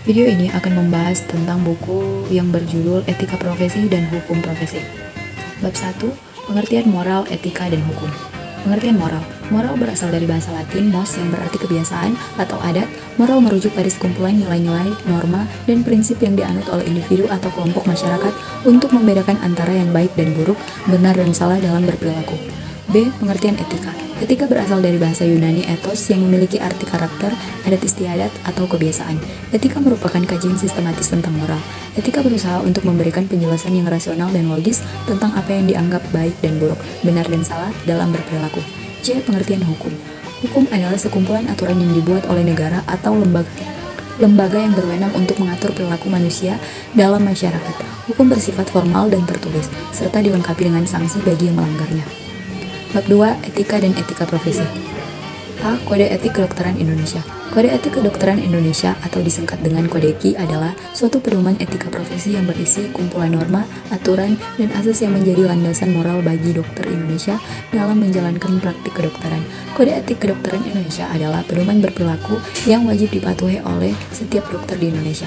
Video ini akan membahas tentang buku yang berjudul Etika Profesi dan Hukum Profesi. Bab 1, Pengertian Moral, Etika, dan Hukum. Pengertian moral. Moral berasal dari bahasa Latin mos yang berarti kebiasaan atau adat. Moral merujuk pada sekumpulan nilai-nilai, norma, dan prinsip yang dianut oleh individu atau kelompok masyarakat untuk membedakan antara yang baik dan buruk, benar dan salah dalam berperilaku. B. Pengertian etika. Etika berasal dari bahasa Yunani ethos yang memiliki arti karakter, adat istiadat, atau kebiasaan. Etika merupakan kajian sistematis tentang moral. Etika berusaha untuk memberikan penjelasan yang rasional dan logis tentang apa yang dianggap baik dan buruk, benar dan salah dalam berperilaku. C. Pengertian hukum. Hukum adalah sekumpulan aturan yang dibuat oleh negara atau lembaga yang berwenang untuk mengatur perilaku manusia dalam masyarakat. Hukum bersifat formal dan tertulis, serta dilengkapi dengan sanksi bagi yang melanggarnya. Bab 2, Etika dan Etika Profesi. A. Kode Etik Kedokteran Indonesia. Kode Etik Kedokteran Indonesia atau disingkat dengan Kodeki adalah suatu pedoman etika profesi yang berisi kumpulan norma, aturan, dan asas yang menjadi landasan moral bagi dokter Indonesia dalam menjalankan praktik kedokteran. Kode Etik Kedokteran Indonesia adalah pedoman berperilaku yang wajib dipatuhi oleh setiap dokter di Indonesia.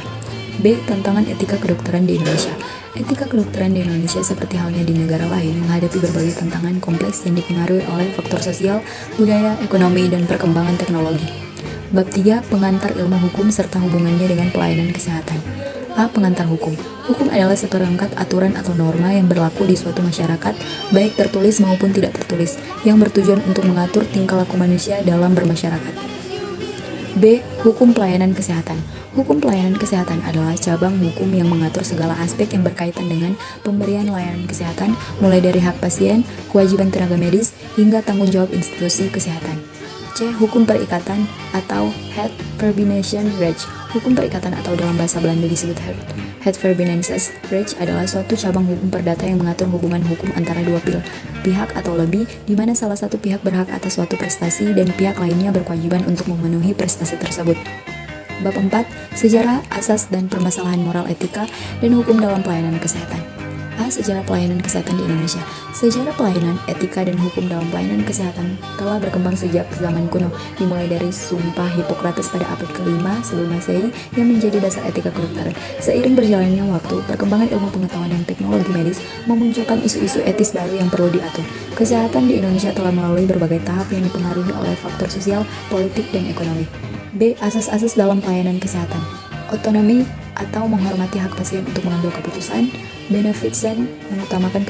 B. Tantangan etika kedokteran di Indonesia. Etika kedokteran di Indonesia seperti halnya di negara lain menghadapi berbagai tantangan kompleks yang dipengaruhi oleh faktor sosial, budaya, ekonomi, dan perkembangan teknologi. Bab 3, Pengantar ilmu hukum serta hubungannya dengan pelayanan kesehatan. A. Pengantar hukum. Hukum adalah seperangkat aturan atau norma yang berlaku di suatu masyarakat, baik tertulis maupun tidak tertulis, yang bertujuan untuk mengatur tingkah laku manusia dalam bermasyarakat. B. Hukum pelayanan kesehatan. Hukum pelayanan kesehatan adalah cabang hukum yang mengatur segala aspek yang berkaitan dengan pemberian layanan kesehatan, mulai dari hak pasien, kewajiban tenaga medis, hingga tanggung jawab institusi kesehatan. C. Hukum perikatan atau Headverbindenserenrecht. Hukum perikatan atau dalam bahasa Belanda disebut Headverbindenserenrecht adalah suatu cabang hukum perdata yang mengatur hubungan hukum antara dua pihak atau lebih, di mana salah satu pihak berhak atas suatu prestasi dan pihak lainnya berkewajiban untuk memenuhi prestasi tersebut. Bab 4, Sejarah, Asas, dan Permasalahan Moral Etika dan Hukum dalam Pelayanan Kesehatan. A. Sejarah pelayanan kesehatan di Indonesia. Sejarah pelayanan, etika, dan hukum dalam pelayanan kesehatan telah berkembang sejak zaman kuno, dimulai dari Sumpah Hippocrates pada abad ke-5 sebelum Masehi yang menjadi dasar etika kedokteran. Seiring berjalannya waktu, perkembangan ilmu pengetahuan dan teknologi medis memunculkan isu-isu etis baru yang perlu diatur. Kesehatan di Indonesia telah melalui berbagai tahap yang dipengaruhi oleh faktor sosial, politik, dan ekonomi. B. Asas-asas dalam pelayanan kesehatan. Otonomi atau menghormati hak pasien untuk mengambil keputusan. Beneficence, mengutamakan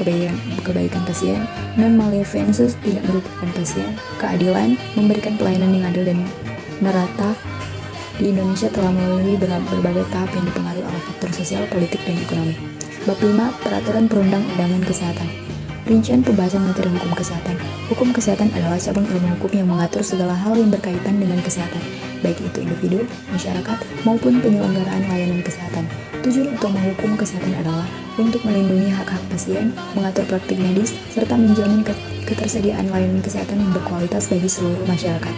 kebaikan pasien. Non-maleficence, tidak merugikan pasien. Keadilan, memberikan pelayanan yang adil dan merata. Di Indonesia telah melalui berbagai tahap yang dipengaruhi oleh faktor sosial, politik, dan ekonomi. Bab 5, Peraturan Perundang-undangan Kesehatan. Rincian pembahasan materi hukum kesehatan. Hukum kesehatan adalah cabang ilmu hukum yang mengatur segala hal yang berkaitan dengan kesehatan, baik itu individu, masyarakat, maupun penyelenggaraan layanan kesehatan. Tujuan utama hukum kesehatan adalah untuk melindungi hak-hak pasien, mengatur praktik medis, serta menjamin ketersediaan layanan kesehatan yang berkualitas bagi seluruh masyarakat.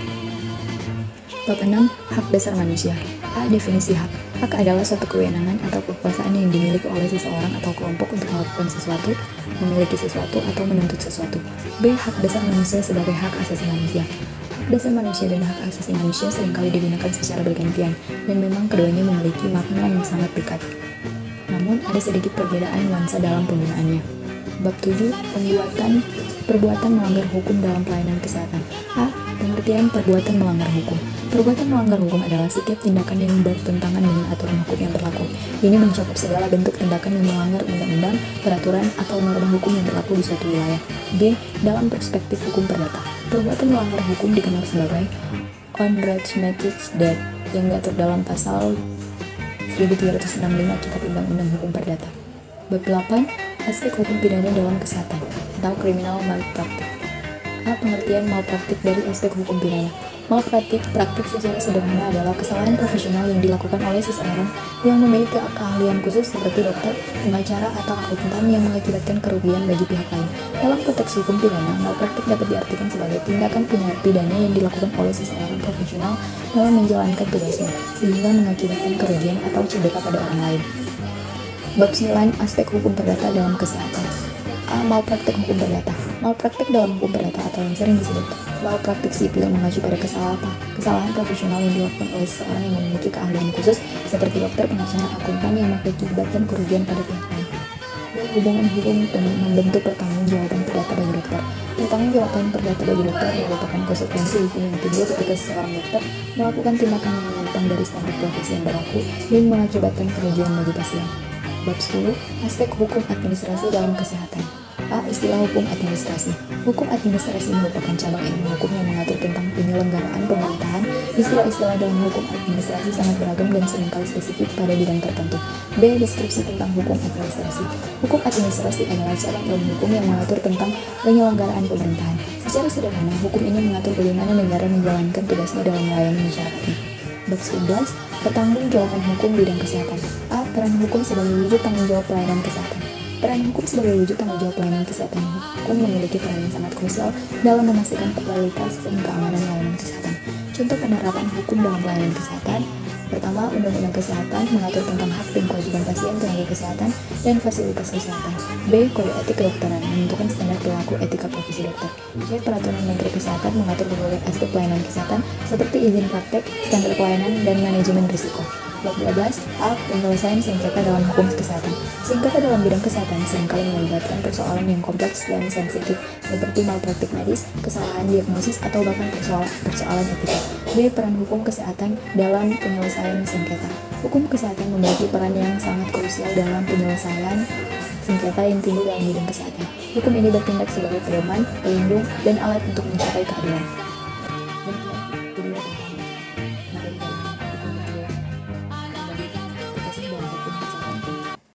Bab 6, Hak Dasar Manusia. A. Definisi hak. Hak adalah suatu kewenangan atau kekuasaan yang dimiliki oleh seseorang atau kelompok untuk melakukan sesuatu, memiliki sesuatu, atau menuntut sesuatu. B. Hak dasar manusia sebagai hak asasi manusia. Hak dasar manusia dan hak asasi manusia seringkali digunakan secara bergantian, dan memang keduanya memiliki makna yang sangat dekat. Namun, ada sedikit perbedaan nuansa dalam penggunaannya. Bab 7, Perbuatan melanggar hukum dalam pelayanan kesehatan. A. Pengertian perbuatan melanggar hukum. Perbuatan melanggar hukum adalah setiap tindakan yang bertentangan dengan aturan hukum yang berlaku. Ini mencakup segala bentuk tindakan yang melanggar undang-undang, peraturan, atau norma hukum yang berlaku di suatu wilayah. B. Dalam perspektif hukum perdata, perbuatan melanggar hukum dikenal sebagai unrechtmatig deed yang diatur dalam pasal 1365 Kitab Undang-Undang Hukum Perdata. Bab 8, Aspek hukum pidana dalam kesehatan atau criminal malpractice. A. Pengertian malpraktik dari aspek hukum pidana. Malpraktik secara sederhana adalah kesalahan profesional yang dilakukan oleh seseorang yang memiliki keahlian khusus seperti dokter, pengacara, atau akuntan yang mengakibatkan kerugian bagi pihak lain. Dalam konteks hukum pidana, malpraktik dapat diartikan sebagai tindakan pidana yang dilakukan oleh seseorang profesional dalam menjalankan tugasnya, sehingga mengakibatkan kerugian atau cedera pada orang lain. Bab 9, Aspek hukum perdata dalam kesehatan. A. Malpraktik hukum perdata. Malpraktik dalam hukum perdata atau yang sering disebut Malpraktik sipil mengacu pada kesalahan profesional yang dilakukan oleh seseorang yang memiliki keahlian khusus seperti dokter, pengacara, akuntan yang mengakibatkan kerugian pada pihak lain. Dan hubungan hukum membentuk pertanggungjawaban perdata bagi dokter. Pertanggungjawaban perdata bagi dokter merupakan konsekuensi hukum yang timbul ketika seorang dokter melakukan tindakan yang menyimpang dari standar profesi yang berlaku dan mengakibatkan kerugian bagi pasien. Bab 10. Aspek hukum administrasi dalam kesehatan. A. Istilah hukum administrasi. Hukum administrasi merupakan cabang ilmu hukum yang mengatur tentang penyelenggaraan pemerintahan. Istilah-istilah dalam hukum administrasi sangat beragam dan seringkali spesifik pada bidang tertentu. B. Deskripsi tentang hukum administrasi. Hukum administrasi adalah cabang ilmu hukum yang mengatur tentang penyelenggaraan pemerintahan. Secara sederhana, hukum ini mengatur bagaimana negara menjalankan tugasnya dalam melayani masyarakatnya. Bab 11. Pertanggungjawaban hukum bidang kesehatan. A. Peran hukum sebagai wujud tanggung jawab pelayanan kesehatan. Peran hukum sebagai wujud tanggung jawab pelayanan kesehatan. Hukum memiliki peran yang sangat krusial dalam memastikan kualitas dan keamanan layanan kesehatan. Contoh penerapan hukum dalam pelayanan kesehatan. Pertama, Undang-Undang Kesehatan mengatur tentang hak dan kewajiban pasien, tenaga kesehatan, dan fasilitas kesehatan. B. Kode etik kedokteran menentukan standar perilaku etika profesi dokter. C. Peraturan Menteri Kesehatan mengatur berbagai aspek pelayanan kesehatan seperti izin praktek, standar pelayanan, dan manajemen risiko. Bab 12. A. Penyelesaian sengketa dalam hukum kesehatan. Sengketa dalam bidang kesehatan seringkali melibatkan persoalan yang kompleks dan sensitif seperti malpraktik medis, kesalahan diagnosis, atau bahkan persoalan etika. B. Peran hukum kesehatan dalam penyelesaian sengketa. Hukum kesehatan memiliki peran yang sangat krusial dalam penyelesaian sengketa yang timbul dalam bidang kesehatan. Hukum ini bertindak sebagai pedoman, pelindung, dan alat untuk mencapai keadilan.